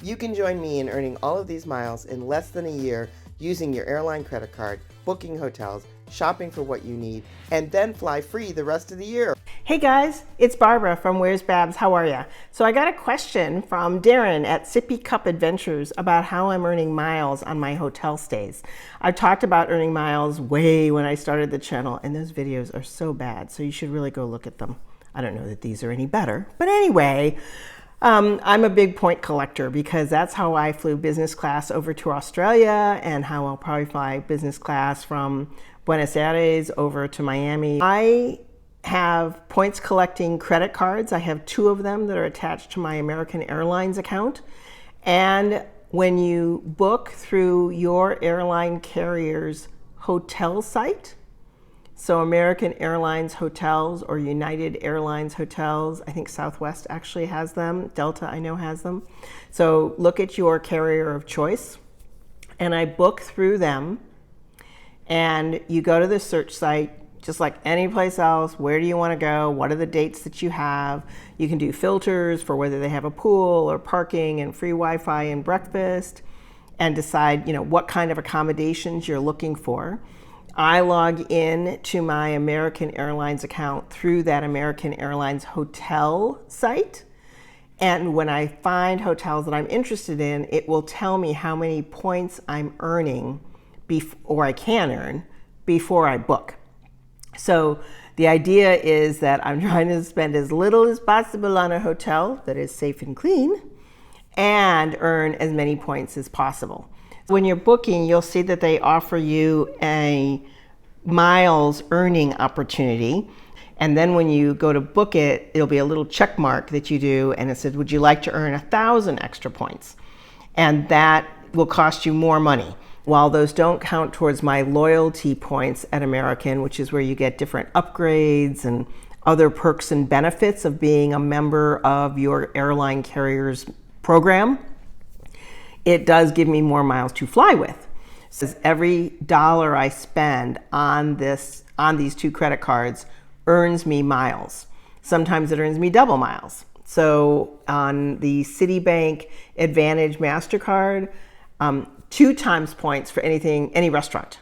You can join me in earning all of these miles in less than a year using your airline credit card, booking hotels, shopping for what you need, and then fly free the rest of the year. Hey guys, it's Barbara from Where's Babs? How are ya? So I got a question from Darren at Sippy Cup Adventures about how I'm earning miles on my hotel stays. I've talked about earning miles way when I started the channel, and those videos are so bad, so you should really go look at them. I don't know that these are any better, but anyway, I'm a big point collector because that's how I flew business class over to Australia and how I'll probably fly business class from Buenos Aires over to Miami. I have points collecting credit cards. I have 2 of them that are attached to my American Airlines account. And when you book through your airline carrier's hotel site, so American Airlines hotels or United Airlines hotels, I think Southwest actually has them, Delta I know has them. So look at your carrier of choice, and I book through them, and you go to the search site just like any place else. Where do you want to go? What are the dates that you have? You can do filters for whether they have a pool or parking and free Wi-Fi and breakfast, and decide, what kind of accommodations you're looking for. I log in to my American Airlines account through that American Airlines hotel site. And when I find hotels that I'm interested in, it will tell me how many points I'm earning or I can earn before I book. So the idea is that I'm trying to spend as little as possible on a hotel that is safe and clean and earn as many points as possible. When you're booking, you'll see that they offer you a miles earning opportunity. And then when you go to book it, it'll be a little check mark that you do, and it says, would you like to earn 1,000 extra points? And that will cost you more money. While those don't count towards my loyalty points at American, which is where you get different upgrades and other perks and benefits of being a member of your airline carrier's program, it does give me more miles to fly with. So every dollar I spend on these 2 credit cards earns me miles. Sometimes it earns me double miles. So on the Citibank Advantage MasterCard, 2 times points for any restaurant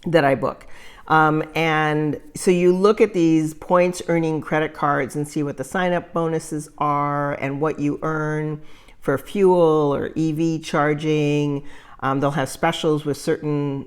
that I book. And so you look at these points earning credit cards and see what the sign up bonuses are and what you earn for fuel or EV charging. They'll have specials with certain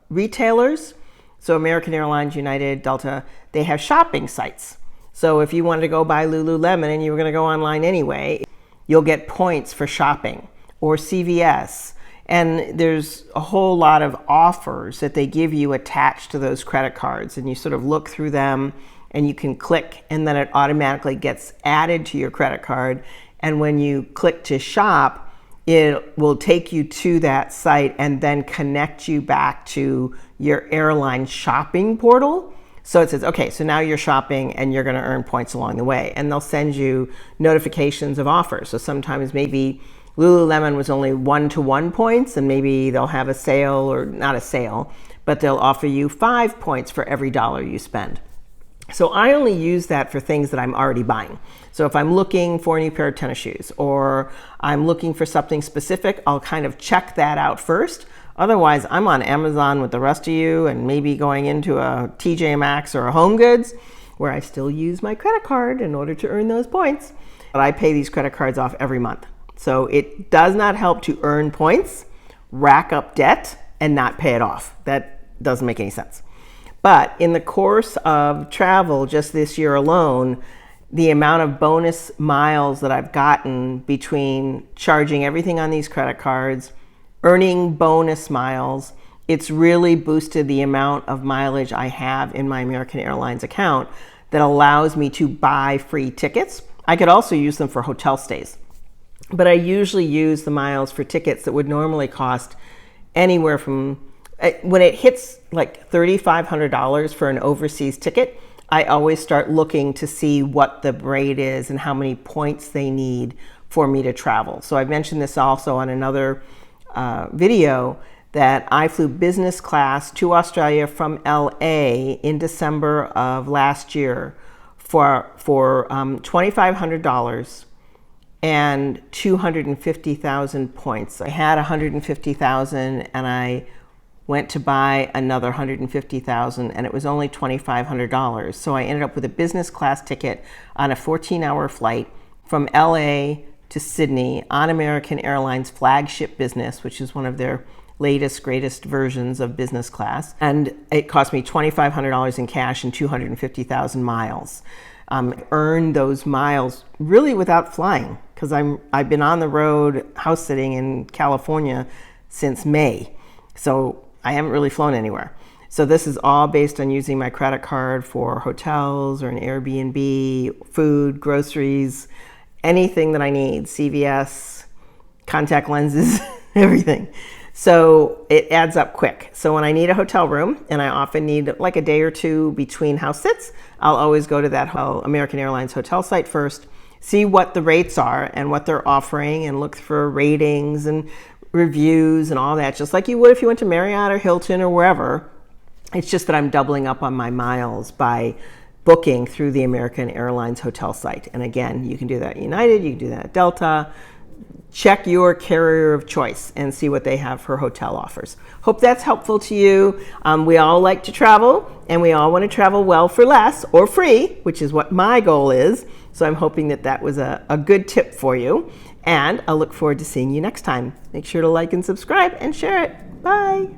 retailers. So American Airlines, United, Delta, they have shopping sites. So if you wanted to go buy Lululemon and you were going to go online anyway, you'll get points for shopping, or CVS. And there's a whole lot of offers that they give you attached to those credit cards, and you sort of look through them and you can click, and then it automatically gets added to your credit card. And when you click to shop, it will take you to that site and then connect you back to your airline shopping portal. So it says, okay, so now you're shopping and you're going to earn points along the way. And they'll send you notifications of offers. So sometimes maybe Lululemon was only 1-to-1 points, and maybe they'll have a sale, or not a sale, but they'll offer you 5 points for every dollar you spend. So I only use that for things that I'm already buying. So if I'm looking for a new pair of tennis shoes, or I'm looking for something specific, I'll kind of check that out first. Otherwise, I'm on Amazon with the rest of you, and maybe going into a TJ Maxx or a Home Goods, where I still use my credit card in order to earn those points. But I pay these credit cards off every month. So it does not help to earn points, rack up debt, and not pay it off. That doesn't make any sense. But in the course of travel, just this year alone, the amount of bonus miles that I've gotten between charging everything on these credit cards, earning bonus miles, it's really boosted the amount of mileage I have in my American Airlines account that allows me to buy free tickets. I could also use them for hotel stays, but I usually use the miles for tickets that would normally cost anywhere from, when it hits like $3,500 for an overseas ticket, I always start looking to see what the rate is and how many points they need for me to travel. So I've mentioned this also on another video, that I flew business class to Australia from LA in December of last year for $2,500 and 250,000 points. I had 150,000 and I went to buy another 150,000 and it was only $2,500. So I ended up with a business class ticket on a 14-hour flight from LA to Sydney on American Airlines flagship business, which is one of their latest, greatest versions of business class. And it cost me $2,500 in cash and 250,000 miles. Earned those miles really without flying, because I've been on the road house sitting in California since May. So I haven't really flown anywhere. So this is all based on using my credit card for hotels or an Airbnb, food, groceries, anything that I need, CVS, contact lenses, everything. So it adds up quick. So when I need a hotel room, and I often need like a day or two between house sits, I'll always go to that American Airlines hotel site first, see what the rates are and what they're offering, and look for ratings and reviews and all that, just like you would if you went to Marriott or Hilton or wherever. It's just that I'm doubling up on my miles by booking through the American Airlines hotel site. And again, you can do that at United, you can do that at Delta. Check your carrier of choice and see what they have for hotel offers. Hope that's helpful to you. We all like to travel, and we all want to travel well for less or free, which is what my goal is. So I'm hoping that that was a good tip for you. And I look forward to seeing you next time. Make sure to like and subscribe and share it. Bye.